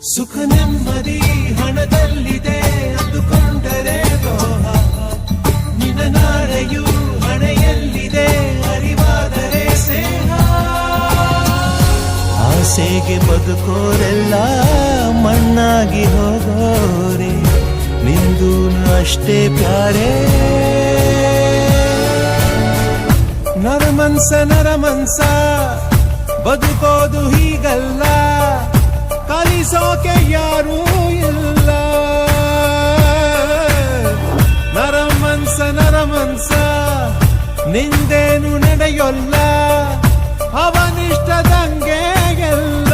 ಸುಖ ನೆಮ್ಮದಿ ಹಣದಲ್ಲಿದೆ ಅಂದುಕೊಂಡರೆ ದ್ರೋಹ, ನಿನ್ನ ನಾಳೆಯೂ ಹಣೆಯಲ್ಲಿದೆ ಅರಿವಾದರೆ ಸ್ನೇಹ. ಆಸೆಗೆ ಬದುಕೋರೆಲ್ಲ ಮಣ್ಣಾಗಿ ಹೋಗೋರೆ, ನಿಂದು ಅಷ್ಟೇ ಪ್ಯಾರೆ. ನರಮನ್ಸ ಬದುಕೋದು ಹೀಗಲ್ಲ, ಕಲಿಸೋಕೆ ಯಾರೂ ಇಲ್ಲ. ನರಮನ್ಸ ನಿಂದೇನು ನಡೆಯೊಲ್ಲ, ಅವನಿಷ್ಟದಂಗೆ ಎಲ್ಲ.